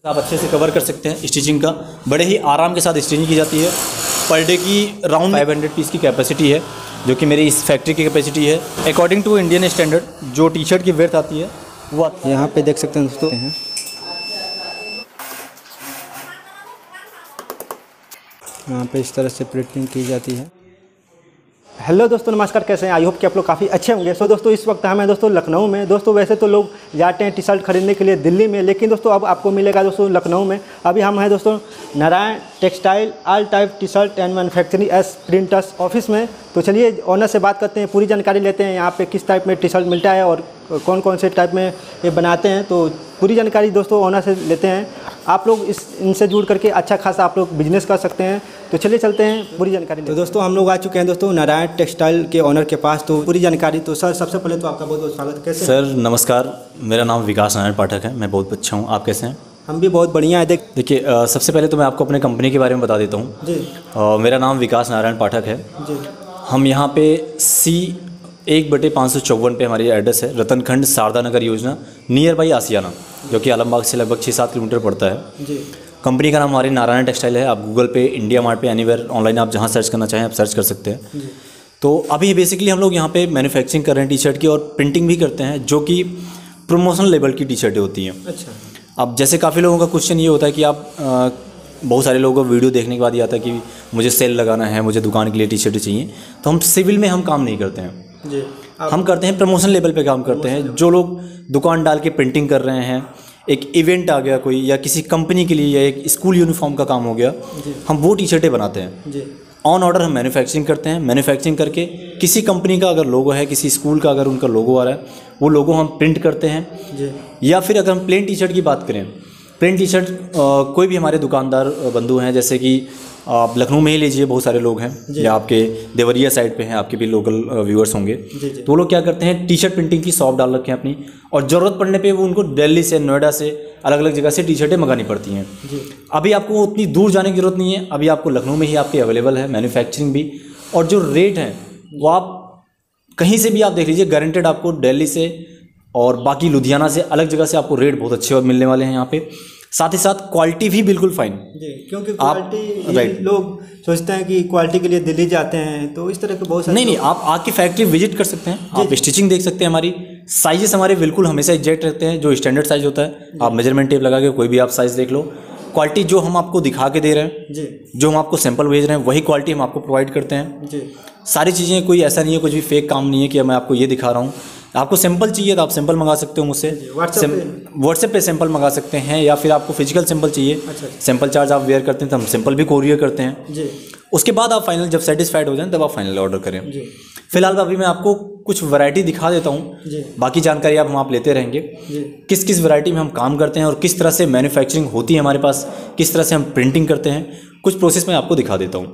आप अच्छे से कवर कर सकते हैं। स्टिचिंग का बड़े ही आराम के साथ स्टिचिंग की जाती है। पर डे की राउंड 500 पीस की कैपेसिटी है, जो कि मेरी इस फैक्ट्री की कैपेसिटी है। अकॉर्डिंग टू इंडियन स्टैंडर्ड जो टी शर्ट की वेथ आती है वो यहाँ पे देख सकते हैं दोस्तों। यहाँ पे इस तरह से प्रिंटिंग की जाती है। हेलो दोस्तों, नमस्कार, कैसे हैं? आई होप कि आप लोग काफ़ी अच्छे होंगे। सो दोस्तों, इस वक्त हम हैं दोस्तों लखनऊ में। दोस्तों वैसे तो लोग जाते हैं टी शर्ट खरीदने के लिए दिल्ली में, लेकिन दोस्तों अब आपको मिलेगा दोस्तों लखनऊ में। अभी हम हैं दोस्तों Narayan textile all type T shirt and manufacturing S printers office में। तो चलिए ऑनर से बात करते हैं, पूरी जानकारी लेते हैं यहाँ पे किस टाइप में टी शर्ट मिलता है और कौन कौन से टाइप में ये बनाते हैं। तो पूरी जानकारी दोस्तों ऑनर से लेते हैं। आप लोग इनसे जुड़ करके अच्छा खासा आप लोग बिजनेस कर सकते हैं। तो चलिए चलते हैं पूरी जानकारी। तो दोस्तों हम लोग आ चुके हैं दोस्तों नारायण टेक्सटाइल के ऑनर के पास। तो पूरी जानकारी तो सर सबसे पहले तो आपका बहुत बहुत स्वागत है। कैसे सर? नमस्कार, मेरा नाम विकास नारायण पाठक है। मैं बहुत अच्छा हूँ। आप कैसे हैं? हम भी बहुत बढ़िया है। देखिए, सबसे पहले तो मैं आपको अपने कंपनी के बारे में बता देता हूँ जी। मेरा नाम विकास नारायण पाठक है जी। हम यहाँ पे C1/554 पे हमारी एड्रेस है। रतनखंड शारदा नगर योजना, नियर बाई आसियाना, जो कि आलमबाग से लगभग 6-7 किलोमीटर पड़ता है। जी। कंपनी का नाम हमारी नारायण टेक्सटाइल है। आप गूगल पे, इंडिया मार्ट पे, एनीवेयर ऑनलाइन आप जहाँ सर्च करना चाहें आप सर्च कर सकते हैं। जी। तो अभी बेसिकली हम लोग यहाँ पे मैन्युफैक्चरिंग कर रहे हैं टी शर्ट की, और प्रिंटिंग भी करते हैं, जो कि प्रमोशनल लेवल की टी शर्टें होती हैं। अच्छा। अब जैसे काफ़ी लोगों का क्वेश्चन ये होता है कि आप बहुत सारे लोगों को वीडियो देखने के बाद ये आता है कि मुझे सेल लगाना है, मुझे दुकान के लिए टी शर्टें चाहिए। तो हम सिविल में हम काम नहीं करते हैं जी। हम करते हैं प्रमोशन लेवल पे काम करते हैं। जो लोग दुकान डाल के प्रिंटिंग कर रहे हैं, एक इवेंट आ गया कोई, या किसी कंपनी के लिए, या एक स्कूल यूनिफॉर्म का काम हो गया, हम वो टी शर्टें बनाते हैं। जी। ऑन ऑर्डर हम मैन्युफैक्चरिंग करते हैं। मैन्युफैक्चरिंग करके किसी कंपनी का अगर लोगो है, किसी स्कूल का अगर उनका लोगो आ रहा है, वो लोगो हम प्रिंट करते हैं। जी। या फिर अगर हम प्लेन टी शर्ट की बात करें, प्लेन टी शर्ट कोई भी हमारे दुकानदार बंधु हैं, जैसे कि आप लखनऊ में ही लीजिए, बहुत सारे लोग हैं, या आपके देवरिया साइड पे हैं, आपके भी लोकल व्यूअर्स होंगे। तो वो लोग क्या करते हैं, टी शर्ट प्रिंटिंग की शॉप डाल रखे हैं अपनी, और ज़रूरत पड़ने पे वो उनको दिल्ली से, नोएडा से, अलग अलग जगह से टी शर्टें मंगानी पड़ती हैं। अभी आपको उतनी दूर जाने की जरूरत नहीं है। अभी आपको लखनऊ में ही आपके अवेलेबल है मैन्युफैक्चरिंग भी, और जो रेट हैं वो आप कहीं से भी आप देख लीजिए, गारंटेड आपको दिल्ली से और बाकी लुधियाना से, अलग जगह से आपको रेट बहुत अच्छे मिलने वाले हैं यहाँ पे। साथ ही साथ क्वालिटी भी बिल्कुल फाइन जी, क्योंकि क्वालिटी लोग सोचते हैं कि क्वालिटी के लिए दिल्ली जाते हैं, तो इस तरह के बहुत सारे नहीं, आप आके फैक्ट्री विजिट कर सकते हैं। आप स्टिचिंग देख सकते हैं। हमारी साइजेस हमारे बिल्कुल हमेशा एग्जैक्ट रहते हैं। जो स्टैंडर्ड साइज होता है, आप मेजरमेंट टेप लगा के कोई भी आप साइज देख लो। क्वालिटी जो हम आपको दिखा के दे रहे हैं जी, जो हम आपको सैंपल भेज रहे हैं, वही क्वालिटी हम आपको प्रोवाइड करते हैं जी। सारी चीज़ें, कोई ऐसा नहीं है, कुछ भी फेक काम नहीं है कि मैं आपको ये दिखा रहा हूँ। आपको सैंपल चाहिए तो आप सैंपल मंगा सकते हो मुझसे, व्हाट्सएप पे सैंपल मंगा सकते हैं, या फिर आपको फिजिकल सैंपल चाहिए, सैंपल चार्ज आप वेयर करते हैं तो हम सैंपल भी कोरियर करते हैं जी। उसके बाद आप फाइनल जब सेटिस्फाइड हो जाएं तब आप फाइनल ऑर्डर करें जी। फिलहाल अभी मैं आपको कुछ वैरायटी दिखा देता हूँ, बाकी जानकारी आप लेते रहेंगे किस किस वैरायटी में हम काम करते हैं और किस तरह से मैन्युफैक्चरिंग होती है हमारे पास, किस तरह से हम प्रिंटिंग करते हैं, कुछ प्रोसेस मैं आपको दिखा देता हूँ।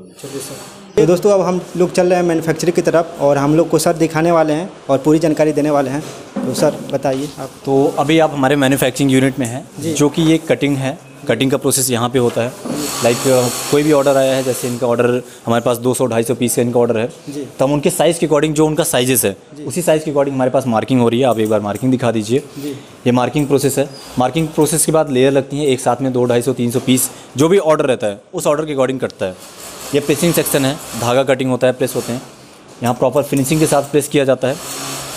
तो दोस्तों अब हम लोग चल रहे हैं मैन्युफैक्चरिंग की तरफ, और हम लोग को सर दिखाने वाले हैं और पूरी जानकारी देने वाले हैं। तो सर बताइए आप। तो अभी आप हमारे मैन्युफैक्चरिंग यूनिट में हैं, जो कि ये कटिंग है। कटिंग का प्रोसेस यहाँ पे होता है। लाइक कोई भी ऑर्डर आया है, जैसे इनका ऑर्डर हमारे पास 200-250 पीस का इनका ऑर्डर है, तो हम उनके साइज़ के अकॉर्डिंग, जो उनका साइजेस है उसी साइज़ के अकॉर्डिंग हमारे पास मार्किंग हो रही है। आप एक बार मार्किंग दिखा दीजिए। ये मार्किंग प्रोसेस है। मार्किंग प्रोसेस के बाद लेयर लगती है, एक साथ में 200-250-300 पीस जो भी ऑर्डर रहता है उस ऑर्डर के अकॉर्डिंग कटता है। ये प्रेसिंग सेक्शन है, धागा कटिंग होता है, प्रेस होते हैं, यहाँ प्रॉपर फिनिशिंग के साथ प्रेस किया जाता है।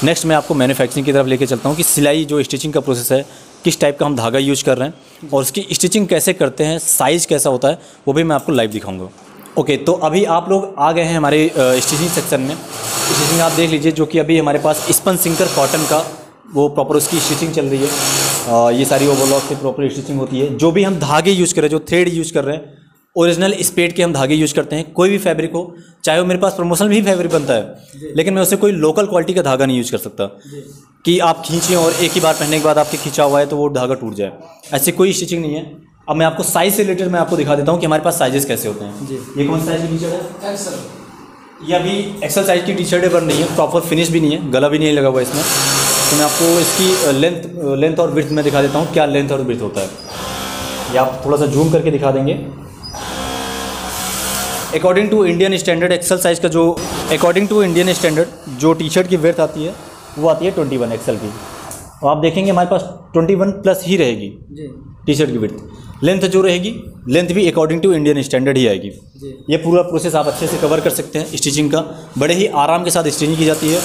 नेक्स्ट मैं आपको मैन्युफैक्चरिंग की तरफ लेके चलता हूँ कि सिलाई जो स्टिचिंग का प्रोसेस है, किस टाइप का हम धागा यूज कर रहे हैं और उसकी स्टिचिंग कैसे करते हैं, साइज़ कैसा होता है, वो भी मैं आपको लाइव दिखाऊंगा। ओके, तो अभी आप लोग आ गए हैं हमारे स्टिचिंग सेक्शन में। स्टिचिंग आप देख लीजिए, जो कि अभी हमारे पास स्पन सिंकर कॉटन का वो प्रॉपर उसकी स्टिचिंग चल रही है। ये सारी ओवरलॉक से प्रॉपर स्टिचिंग होती है। जो भी हम धागे यूज कर रहे हैं, जो थ्रेड यूज कर रहे हैं, ओरिजिनल स्पेड के हम धागे यूज करते हैं। कोई भी फैब्रिक हो, चाहे वो मेरे पास प्रमोशनल भी फैब्रिक बनता है, लेकिन मैं उससे कोई लोकल क्वालिटी का धागा नहीं यूज कर सकता कि आप खींचें और एक ही बार पहनने के बाद आपके खींचा हुआ है तो वो धागा टूट जाए। ऐसी कोई स्टिचिंग नहीं है। अब मैं आपको साइज से रिलेटेड मैं आपको दिखा देता हूँ कि हमारे पास साइजेस कैसे होते हैं। ये कौन सा साइज की टी शर्ट है? एक्सल। ये अभी एक्सल साइज की टी शर्टें बन रही है, प्रॉपर फिनिश भी नहीं है, गला भी नहीं लगा हुआ इसमें। तो मैं आपको इसकी लेंथ और विड्थ में दिखा देता हूँ क्या लेंथ और विड्थ होता है। ये आप थोड़ा सा जूम करके दिखा देंगे। According to Indian standard XL size का, जो अकॉर्डिंग टू इंडियन स्टैंडर्ड जो टी शर्ट की वेथ आती है वो आती है 21 एक्सल की। और आप देखेंगे हमारे पास 21 प्लस ही रहेगी जी। टी शर्ट की विड्थ। लेंथ जो रहेगी, लेंथ भी अकॉर्डिंग टू इंडियन स्टैंडर्ड ही आएगी। ये पूरा प्रोसेस आप अच्छे से कवर कर सकते हैं स्टिचिंग का, बड़े ही आराम के साथ स्टिचिंग की जाती है।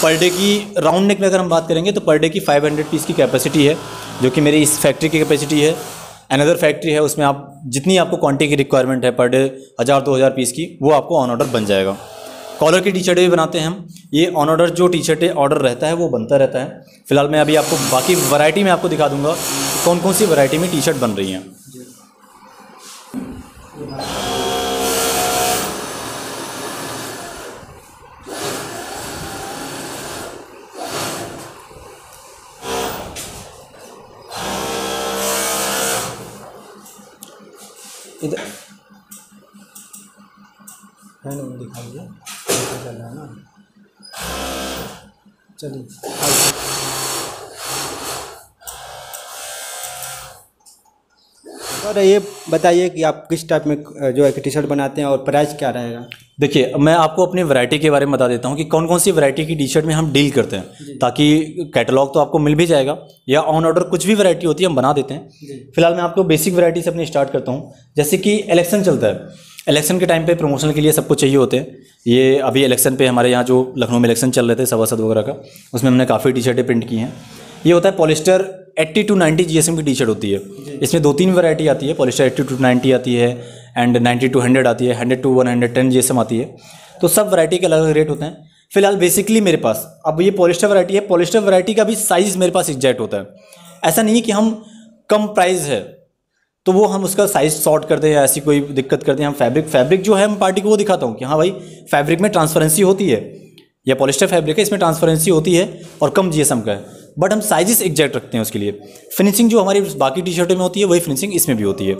पर डे की राउंड नेक में अगर हम बात करेंगे तो पर डे की 500 पीस की कैपेसिटी है, जो कि मेरी इस फैक्ट्री की कैपेसिटी है। अनदर फैक्ट्री है, उसमें आप जितनी आपको क्वांटिटी की रिक्वायरमेंट है पर डे 1000-2000 पीस की, वो आपको ऑन ऑर्डर बन जाएगा। कॉलर की टी शर्टें भी बनाते हैं हम। ये ऑन ऑर्डर जो टी शर्टें ऑर्डर रहता है वो बनता रहता है। फिलहाल मैं अभी आपको बाकी वैरायटी में आपको दिखा दूंगा कौन कौन सी वैरायटी में टी शर्ट बन रही हैं। इधर है ना, दिखाइए चल रहा है ना, चलिए। और ये बताइए कि आप किस टाइप में जो है कि टी शर्ट बनाते हैं और प्राइस क्या रहेगा? देखिए, मैं आपको अपनी वैरायटी के बारे में बता देता हूँ कि कौन कौन सी वैरायटी की टी शर्ट में हम डील करते हैं, ताकि कैटलॉग तो आपको मिल भी जाएगा, या ऑन ऑर्डर कुछ भी वैरायटी होती है हम बना देते हैं। फिलहाल मैं आपको बेसिक वैरायटी से अपनी स्टार्ट करता हूँ। जैसे कि इलेक्शन चलता है, इलेक्शन के टाइम पे प्रमोशन के लिए सबको चाहिए होते हैं। ये अभी इलेक्शन पे हमारे यहाँ जो लखनऊ में इलेक्शन चल रहे थे सभासद वगैरह का, उसमें हमने काफ़ी टी शर्टें प्रिंट की हैं। ये होता है पॉलिस्टर 80 to 90 GSM की टी शर्ट होती है। इसमें 2-3 वैरायटी आती है, पॉलिस्टर 80 to 90 आती है एंड 90 to 100 आती है, 100 to 110 GSM आती है। तो सब वैरायटी के अलग अलग रेट होते हैं। फिलहाल बेसिकली मेरे पास अब ये पॉलिस्टर वैरायटी है, पॉलिस्टर वैरायटी का भी साइज़ मेरे पास एग्जैक्ट होता है। ऐसा नहीं है कि हम कम प्राइस है तो वो हम उसका साइज़ शॉर्ट कर दें या ऐसी कोई दिक्कत कर दें। हम फैब्रिक जो है हम पार्टी को वो दिखाता हूँ कि हाँ भाई फैब्रिक में ट्रांसपेरेंसी होती है, या पॉलिस्टर फैब्रिक है इसमें ट्रांसपेरेंसी होती है और कम GSM का है, बट हम साइजेस एग्जैक्ट रखते हैं उसके लिए। फिनिशिंग जो हमारी बाकी टी शर्टों में होती है वही फिनिशिंग इसमें भी होती है।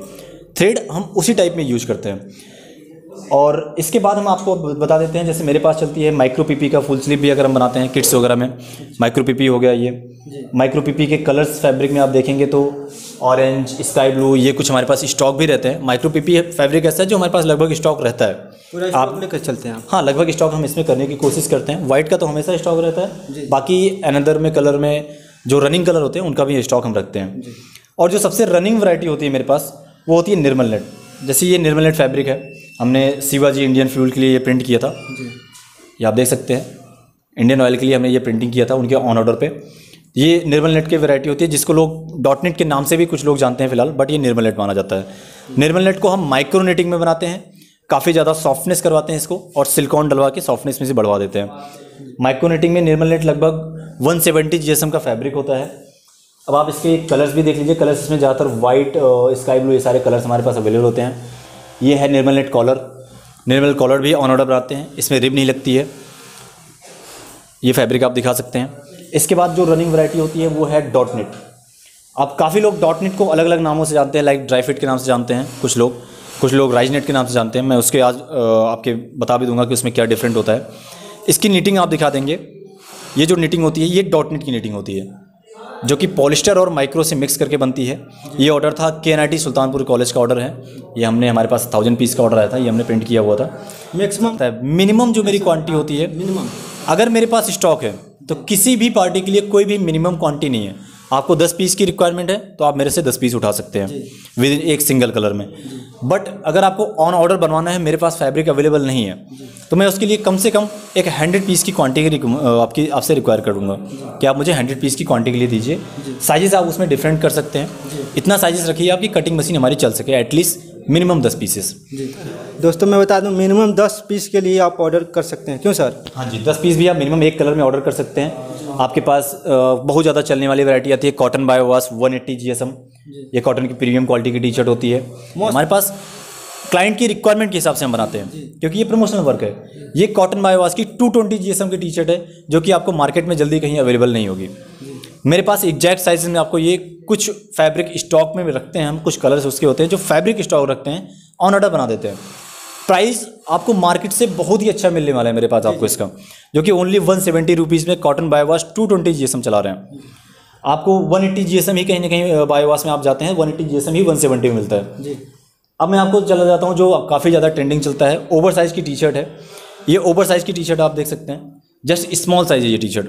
थ्रेड हम उसी टाइप में यूज करते हैं। और इसके बाद हम आपको बता देते हैं, जैसे मेरे पास चलती है माइक्रो पीपी का फुल स्लीव भी अगर हम बनाते हैं किट्स वगैरह में, माइक्रो पीपी हो गया। ये माइक्रो पीपी के कलर्स फैब्रिक में आप देखेंगे तो ऑरेंज, स्काई ब्लू, ये कुछ हमारे पास स्टॉक भी रहते हैं। माइक्रो पीपी फैब्रिक ऐसा है जो हमारे पास लगभग स्टॉक रहता है। पूरा आप लेकर चलते हैं आप? हाँ, लगभग स्टॉक हम इसमें करने की कोशिश करते हैं। वाइट का तो हमेशा स्टॉक रहता है, बाकी अनदर में कलर में जो रनिंग कलर होते हैं उनका भी स्टॉक हम रखते हैं। और जो सबसे रनिंग वैरायटी होती है मेरे पास वो होती है निर्मल नेट। जैसे ये निर्मल नेट फैब्रिक है, हमने शिवाजी इंडियन फ्यूल के लिए ये प्रिंट किया था। ये आप देख सकते हैं, इंडियन ऑयल के लिए हमने ये प्रिंटिंग किया था उनके ऑन ऑर्डर पे। ये निर्मल नेट की वैरायटी होती है जिसको लोग डॉट नेट के नाम से भी कुछ लोग जानते हैं फिलहाल, बट ये निर्मल नेट माना जाता है। निर्मल नेट को हम माइक्रो नेटिंग में बनाते हैं, काफ़ी ज़्यादा सॉफ्टनेस करवाते हैं इसको और सिलिकॉन डलवा के सॉफ्टनेस में से बढ़वा देते हैं। माइक्रो नेटिंग में निर्मल नेट लगभग 170 GSM का फैब्रिक होता है। अब आप इसके कलर्स भी देख लीजिए, कलर्स इसमें ज़्यादातर वाइट, स्काई ब्लू, ये सारे कलर्स हमारे पास अवेलेबल होते हैं। ये है निर्मल नेट कॉलर। निर्मल कॉलर भी ऑन ऑर्डर बनाते हैं, इसमें रिब नहीं लगती है। ये फैब्रिक आप दिखा सकते हैं। इसके बाद जो रनिंग वैरायटी होती है वो है डॉट नेट। अब काफ़ी लोग डॉट नेट को अलग अलग नामों से जानते हैं, लाइक ड्राई फिट के नाम से जानते हैं कुछ लोग राइज नेट के नाम से जानते हैं। मैं उसके आज आपके बता भी दूंगा कि उसमें क्या डिफरेंट होता है। इसकी नीटिंग आप दिखा देंगे। ये जो नीटिंग होती है ये डॉट नेट की नीटिंग होती है, जो कि पॉलिस्टर और माइक्रो से मिक्स करके बनती है। ये ऑर्डर था KNIT सुल्तानपुर कॉलेज का ऑर्डर है। ये हमने हमारे पास 1000 पीस का ऑर्डर आया था, ये हमने प्रिंट किया हुआ था। मिनिमम जो मेरी क्वांटिटी होती है, मिनिमम अगर मेरे पास स्टॉक है तो किसी भी पार्टी के लिए कोई भी मिनिमम क्वांटिटी नहीं है। आपको 10 पीस की रिक्वायरमेंट है तो आप मेरे से 10 पीस उठा सकते हैं विद इन एक सिंगल कलर में। बट अगर आपको ऑन ऑर्डर बनवाना है, मेरे पास फैब्रिक अवेलेबल नहीं है, तो मैं उसके लिए कम से कम एक 100 पीस की क्वांटिटी आपसे रिक्वायर करूँगा कि आप मुझे 100 पीस की क्वांटिटी के लिए दीजिए। साइजेस आप उसमें डिफरेंट कर सकते हैं, इतना साइजेस रखिए आपकी कटिंग मशीन हमारी चल सके, एटलीस्ट मिनिमम 10 पीसेस। दोस्तों मैं बता दूं, मिनिमम 10 पीस के लिए आप ऑर्डर कर सकते हैं। क्यों सर? हाँ जी, 10 पीस भी आप मिनिमम एक कलर में ऑर्डर कर सकते हैं। आपके पास बहुत ज़्यादा चलने वाली वैरायटी आती है कॉटन बायोवाश 180 GSM। ये कॉटन की प्रीमियम क्वालिटी की टी शर्ट होती है। हमारे पास क्लाइंट की रिक्वायरमेंट के हिसाब से हम बनाते हैं, क्योंकि ये प्रमोशनल वर्क है। ये कॉटन बायोवाश की 220 GSM की टी शर्ट है, जो कि आपको मार्केट में जल्दी कहीं अवेलेबल नहीं होगी। मेरे पास एग्जैक्ट साइज में आपको ये कुछ फैब्रिक स्टॉक में रखते हैं हम, कुछ कलर्स उसके होते हैं जो फैब्रिक स्टॉक रखते हैं, ऑन ऑर्डर बना देते हैं। प्राइस आपको मार्केट से बहुत ही अच्छा मिलने वाला है मेरे पास आपको इसका, जो कि ओनली 170 रुपीज़ में कॉटन बायोवाश 220 GSM चला रहे हैं। आपको 180 GSM ही कहीं ना कहीं बायोवाश में आप जाते हैं, 180 GSM ही 170 में मिलता है जी। अब मैं आपको चला जाता हूँ जो काफ़ी ज़्यादा ट्रेंडिंग चलता है, ओवर साइज़ की टी शर्ट है। ये ओवर साइज़ की टी शर्ट आप देख सकते हैं, जस्ट स्मॉल साइज़ है ये टी शर्ट।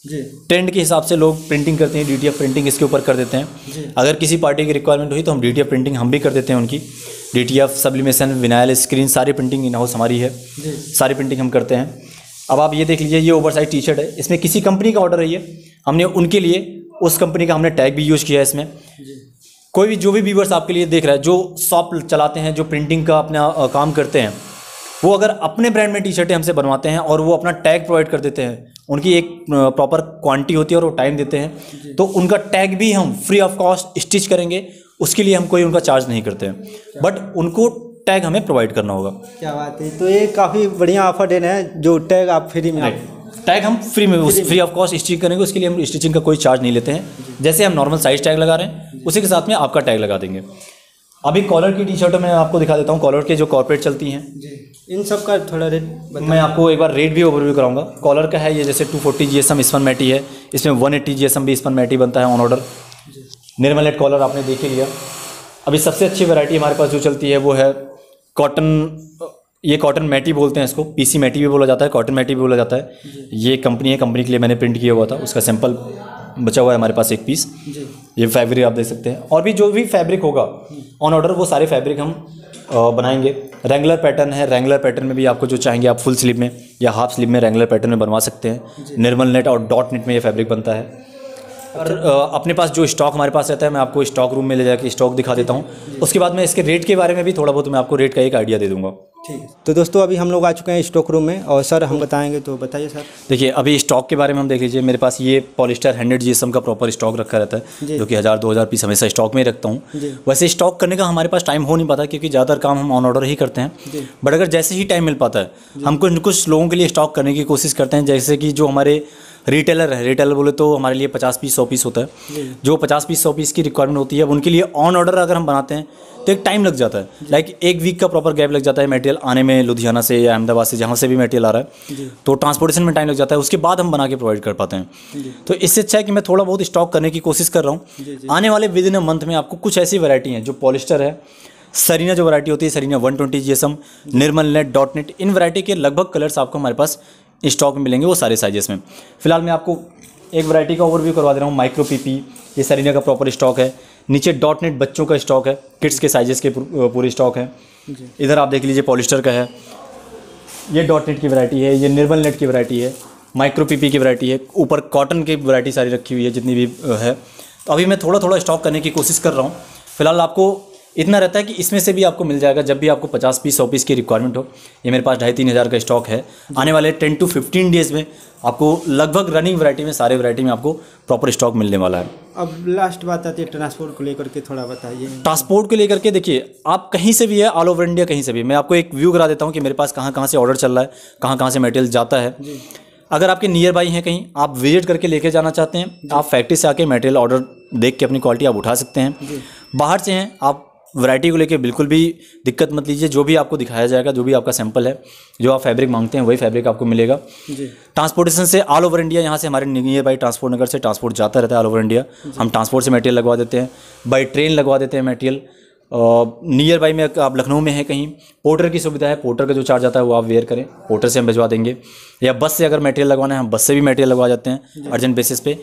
जी। ट्रेंड के हिसाब से लोग प्रिंटिंग करते हैं, DTF प्रिंटिंग इसके ऊपर कर देते हैं। अगर किसी पार्टी की रिक्वायरमेंट हुई तो हम DTF प्रिंटिंग हम भी कर देते हैं उनकी। DTF, सब्लिमेशन, विनाइल, स्क्रीन, सारी प्रिंटिंग इन हाउस हमारी है, सारी प्रिंटिंग हम करते हैं। अब आप ये देख लीजिए, ये ओवरसाइज टी शर्ट है, इसमें किसी कंपनी का ऑर्डर है ये, हमने उनके लिए उस कंपनी का हमने टैग भी यूज़ किया है इसमें। कोई भी जो भी व्यूअर्स आपके लिए देख रहा है, जो शॉप चलाते हैं, जो प्रिंटिंग का अपना काम करते हैं, वो अगर अपने ब्रांड में टी शर्टें हमसे बनवाते हैं और वो अपना टैग प्रोवाइड कर देते हैं, उनकी एक प्रॉपर क्वांटिटी होती है और वो टाइम देते हैं, तो उनका टैग भी हम फ्री ऑफ कॉस्ट स्टिच करेंगे, उसके लिए हम कोई उनका चार्ज नहीं करते हैं, बट उनको टैग हमें प्रोवाइड करना होगा। क्या बात है, तो ये काफ़ी बढ़िया ऑफर दे रहे हैं, जो टैग आप फ्री में टैग हम फ्री ऑफ कॉस्ट स्टिच करेंगे, उसके लिए हम स्टिचिंग का कोई चार्ज नहीं लेते हैं। जैसे हम नॉर्मल साइज टैग लगा रहे हैं उसी के साथ में आपका टैग लगा देंगे। अभी कॉलर की टी शर्टों में आपको दिखा देता हूँ, कॉलर के जो कॉर्पोरेट चलती हैं इन सब का थोड़ा रेट मैं आपको एक बार रेट भी ओवरव्यू कराऊंगा। कॉलर का है ये जैसे 240 GSM स्पन मैटी है, इसमें 180 GSM भी स्पन मैटी बनता है on order. Nirmal net collar आपने देख ही लिया। अभी सबसे अच्छी वैरायटी हमारे पास जो चलती है वो है कॉटन, ये कॉटन मैटी बोलते हैं इसको, PC मैटी भी बोला जाता है, कॉटन मैटी भी बोला जाता है। ये कंपनी है, कंपनी के लिए मैंने प्रिंट किया हुआ था, उसका सैंपल बचा हुआ है हमारे पास एक पीस। ये फैब्रिक आप देख सकते हैं, और भी जो भी फैब्रिक होगा ऑन ऑर्डर वो सारे फैब्रिक हम बनाएंगे। रेंगुलर पैटर्न है, रेंगुलर पैटर्न में भी आपको जो चाहेंगे आप फुल स्लीव में या हाफ स्लीव में रेंगुलर पैटर्न में बनवा सकते हैं। निर्मल नेट और डॉट नेट में ये फैब्रिक बनता है। और अपने पास जो स्टॉक हमारे पास रहता है, मैं आपको स्टॉक रूम में ले जाकर स्टॉक दिखा देता हूँ, उसके बाद मैं इसके रेट के बारे में भी थोड़ा बहुत मैं आपको रेट का एक आइडिया दे दूँगा। ठीक है। तो दोस्तों अभी हम लोग आ चुके हैं स्टॉक रूम में, और सर हम बताएंगे, तो बताइए सर। देखिए अभी स्टॉक के बारे में हम देख लीजिए, मेरे पास ये पॉलिस्टर 100 GSM का प्रॉपर स्टॉक रखा रहता है, जो कि 1000-2000 पीस हमेशा स्टॉक में ही रखता हूँ। वैसे स्टॉक करने का हमारे पास टाइम हो नहीं पाता, क्योंकि ज़्यादातर काम हम ऑन ऑर्डर ही करते हैं, बट अगर जैसे ही टाइम मिल पाता है हम कुछ लोगों के लिए स्टॉक करने की कोशिश करते हैं। जैसे कि जो हमारे रिटेलर है, रिटेलर बोले तो हमारे लिए 50 पीस 100 पीस होता है, जो 50 पीस 100 पीस की रिक्वायरमेंट होती है, उनके लिए ऑन ऑर्डर अगर हम बनाते हैं तो एक टाइम लग जाता है, लाइक एक वीक का प्रॉपर गैप लग जाता है मटेरियल आने में, लुधियाना से या अहमदाबाद से, जहाँ से भी मटेरियल आ रहा है, तो ट्रांसपोर्टेशन में टाइम लग जाता है, उसके बाद हम बना के प्रोवाइड कर पाते हैं। तो इससे अच्छा है कि मैं थोड़ा बहुत स्टॉक करने की कोशिश कर रहा हूँ। आने वाले विद इन अ मंथ में आपको कुछ ऐसी वैरायटी हैं, जो पॉलिस्टर है, सरीना जो वैरायटी होती है, Sarina 120 GSM, Nirmal net, dot net, इन वैरायटी के लगभग कलर्स आपको हमारे पास स्टॉक में मिलेंगे, वो सारे साइजेस में। फिलहाल मैं आपको एक वैरायटी का ओवरव्यू करवा दे रहा हूँ। माइक्रो PP, ये सरीना का प्रॉपर स्टॉक है। नीचे डॉट नेट बच्चों का स्टॉक है, किड्स के साइजेस के पूरे स्टॉक है। इधर आप देख लीजिए पॉलिस्टर का है, ये डॉट नेट की वैरायटी है, ये निर्मल नेट की वैरायटी है, माइक्रो PP की वैरायटी है, ऊपर कॉटन की वैरायटी सारी रखी हुई है जितनी भी है। तो अभी मैं थोड़ा थोड़ा स्टॉक करने की कोशिश कर रहा हूँ। फिलहाल आपको इतना रहता है कि इसमें से भी आपको मिल जाएगा, जब भी आपको 50 पीस 100 पीस की रिक्वायरमेंट हो। ये मेरे पास 2,500-3 हज़ार का स्टॉक है। आने वाले 10 to 15 डेज़ में आपको लगभग रनिंग वैरायटी में, सारे वैरायटी में आपको प्रॉपर स्टॉक मिलने वाला है। अब लास्ट बात आती है ट्रांसपोर्ट को लेकर के, थोड़ा बताइए। ट्रांसपोर्ट को लेकर के देखिए, आप कहीं से भी है, ऑल ओवर इंडिया कहीं से भी, मैं आपको एक व्यू करा देता हूँ कि मेरे पास कहाँ कहाँ से ऑर्डर चल रहा है, कहाँ कहाँ से मटेरियल जाता है। अगर आपके नियर बाई हैं कहीं, आप विजिट करके लेके जाना चाहते हैं, आप फैक्ट्री से आके मटेरियल ऑर्डर देख के अपनी क्वालिटी आप उठा सकते हैं। बाहर से हैं आप, वैरायटी को लेके बिल्कुल भी दिक्कत मत लीजिए, जो भी आपको दिखाया जाएगा, जो भी आपका सैंपल है, जो आप फैब्रिक मांगते हैं वही फैब्रिक आपको मिलेगा। ट्रांसपोर्टेशन से ऑल ओवर इंडिया, यहाँ से हमारे नियर बाई ट्रांसपोर्ट नगर से ट्रांसपोर्ट जाता रहता है ऑल ओवर इंडिया। हम ट्रांसपोर्ट से मटेरियल लगवा देते हैं, बाई ट्रेन लगवा देते हैं मटेरियल। नियर बाई में आप लखनऊ में है कहीं, पोर्टर की सुविधा है, पोर्टर का जो चार्ज आता है वो आप वेयर करें, पोर्टर से हम भिजवा देंगे। या बस से अगर मटेरियल लगवाना है, हम बस से भी मटेरियल लगवा जाते हैं अर्जेंट बेसिस पे।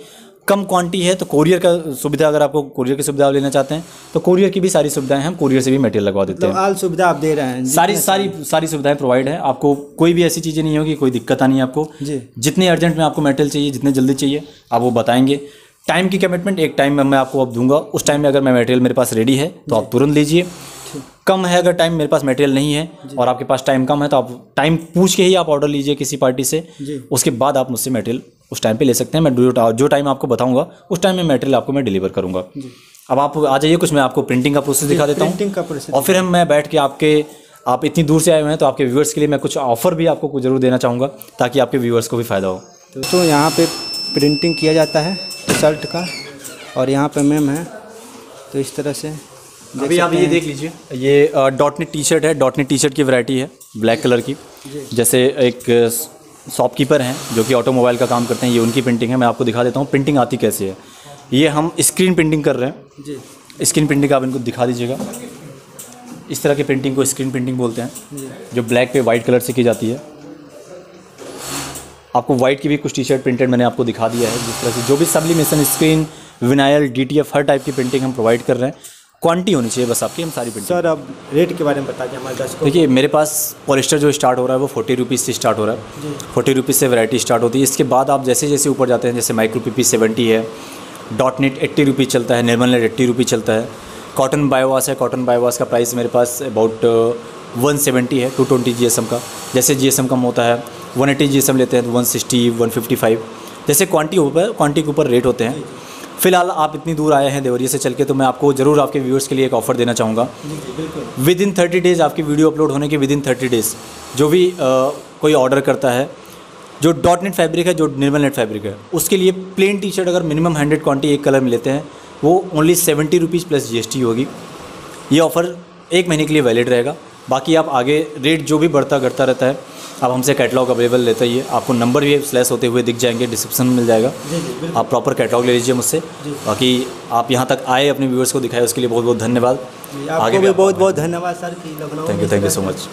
कम क्वांटिटी है तो कोरियर का सुविधा, अगर आपको कोरियर की सुविधा लेना चाहते हैं तो कोरियर की भी सारी सुविधाएं, हम कोरियर से भी मटेरियल लगवा देते हैं। ऑल सुविधा आप दे रहे हैं, सारी सुविधाएं प्रोवाइड है। आपको कोई भी ऐसी चीज़ें नहीं होगी, कोई दिक्कत आनी है आपको। जितने अर्जेंट में आपको मटेरियल चाहिए, जितने जल्दी चाहिए आप वो बताएंगे। टाइम की कमिटमेंट एक टाइम में मैं आपको अब दूंगा, उस टाइम में अगर मैं मटेरियल मेरे पास रेडी है तो आप तुरंत लीजिए। कम है, अगर टाइम मेरे पास मटेरियल नहीं है और आपके पास टाइम कम है तो आप टाइम पूछ के ही आप ऑर्डर लीजिए किसी पार्टी से, उसके बाद आप मुझसे मटेरियल उस टाइम पे ले सकते हैं। मैं जो टाइम आपको बताऊंगा उस टाइम में मटेरियल आपको मैं डिलीवर करूंगा। अब आप आ जाइए, कुछ मैं आपको प्रिंटिंग का प्रोसेस दिखा देता हूँ, और फिर मैं बैठ के आप इतनी दूर से आए हुए हैं तो आपके व्यूअर्स के लिए मैं कुछ ऑफर भी आपको जरूर देना चाहूँगा, ताकि आपके व्यूअर्स को भी फ़ायदा हो। तो यहाँ पे प्रिंटिंग किया जाता है शर्ट का, और यहाँ पे मैम है, तो इस तरह से अभी आप ये देख लीजिए, ये डॉट नेट टी शर्ट है, डॉट नेट टी शर्ट की वैरायटी है ब्लैक कलर की। जैसे एक शॉपकीपर हैं जो कि ऑटोमोबाइल का काम करते हैं, ये उनकी प्रिंटिंग है। मैं आपको दिखा देता हूँ प्रिंटिंग आती कैसे है। ये हम स्क्रीन प्रिंटिंग कर रहे हैं। स्क्रीन प्रिंटिंग आप इनको दिखा दीजिएगा, इस तरह की प्रिंटिंग को स्क्रीन प्रिंटिंग बोलते हैं, जो ब्लैक पे वाइट कलर से की जाती है। आपको वाइट की भी कुछ टी शर्ट प्रिंटेड मैंने आपको दिखा दिया है। जिस तरह से जो भी सब्लिमेशन, स्क्रीन, विनाइल, DTF हर टाइप की प्रिंटिंग हम प्रोवाइड कर रहे हैं। क्वांटिटी होनी चाहिए बस आपकी, हम सारी प्रिंटिंग। सर अब रेट के बारे में बता दें हमारे दर्शकों को। देखिए मेरे पास पॉलिस्टर जो स्टार्ट हो रहा है वो 40 रुपीज़ से स्टार्ट हो रहा है। 40 रुपीज़ से वैरायटी स्टार्ट होती है। इसके बाद आप जैसे जैसे ऊपर जाते हैं, जैसे माइक्रो PP 70 है, डॉट नेट 80 रुपीज़ चलता है, निर्मल नेट 80 रुपीज़ चलता है। कॉटन बायोवास है, कॉटन बायोवास का प्राइस मेरे पास अबाउट 170 है 220 GSM का। जैसे GSM कम होता है 180 GSM लेते हैं तो 160, 155, जैसे क्वांटिटी के ऊपर रेट होते हैं। फिलहाल आप इतनी दूर आए हैं देवरिया से चल के, तो मैं आपको ज़रूर आपके व्यूअर्स के लिए एक ऑफ़र देना चाहूँगा। विद इन 30 डेज़ आपकी वीडियो अपलोड होने के विद इन 30 डेज़ जो भी कोई ऑर्डर करता है, जो डॉट नेट फैब्रिक है, जो निर्मल नेट फैब्रिक है, उसके लिए प्लेन टी शर्ट अगर मिनिमम 100 क्वांटिटी एक कलर में लेते हैं वो ओनली 70 रुपीज़ प्लस GST होगी। ये ऑफ़र 1 महीने के लिए वैलिड रहेगा। बाकी आप आगे रेट जो भी बढ़ता घटता रहता है, आप हमसे कैटलॉग अवेलेबल लेते ही है। आपको नंबर भी स्लैश होते हुए दिख जाएंगे, डिस्क्रिप्शन में मिल जाएगा। आप प्रॉपर कैटलॉग ले लीजिए मुझसे। बाकी आप यहाँ तक आए, अपने व्यूअर्स को दिखाए, उसके लिए बहुत बहुत धन्यवाद। आपको भी बहुत बहुत धन्यवाद सर कि Lucknow. Thank you so much.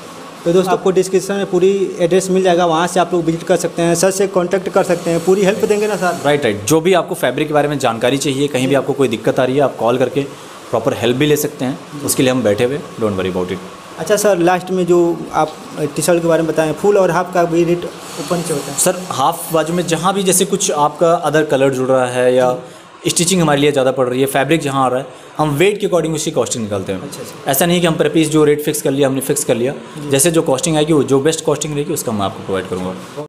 तो दोस्तों आपको डिस्क्रिप्शन में पूरी एड्रेस मिल जाएगा, वहाँ से आप लोग विजिट कर सकते हैं, सर से कांटेक्ट कर सकते हैं, पूरी हेल्प देंगे ना सर। राइट। जो भी आपको फैब्रिक के बारे में जानकारी चाहिए, कहीं भी आपको कोई दिक्कत आ रही है, आप कॉल करके प्रॉपर हेल्प भी ले सकते हैं। उसके लिए हम बैठे हुए, डोंट वरी अबाउट इट। अच्छा सर, लास्ट में जो आप टी शर्ट के बारे में बताएं, फुल और हाफ का भी रेट ओपन से होता है? सर हाफ बाजू में जहाँ भी जैसे कुछ आपका अदर कलर जुड़ रहा है या स्टिचिंग हमारे लिए ज़्यादा पड़ रही है, फैब्रिक जहाँ आ रहा है, हम वेट के अकॉर्डिंग उसकी कॉस्टिंग निकालते हैं। अच्छा। ऐसा नहीं है कि हम पर पीस जो रेट फिक्स कर लिया हमने फिक्स कर लिया। जैसे जो कॉस्टिंग आएगी, वो जो बेस्ट कॉस्टिंग रहेगी उसका मैं आपको प्रोवाइड करूँगा।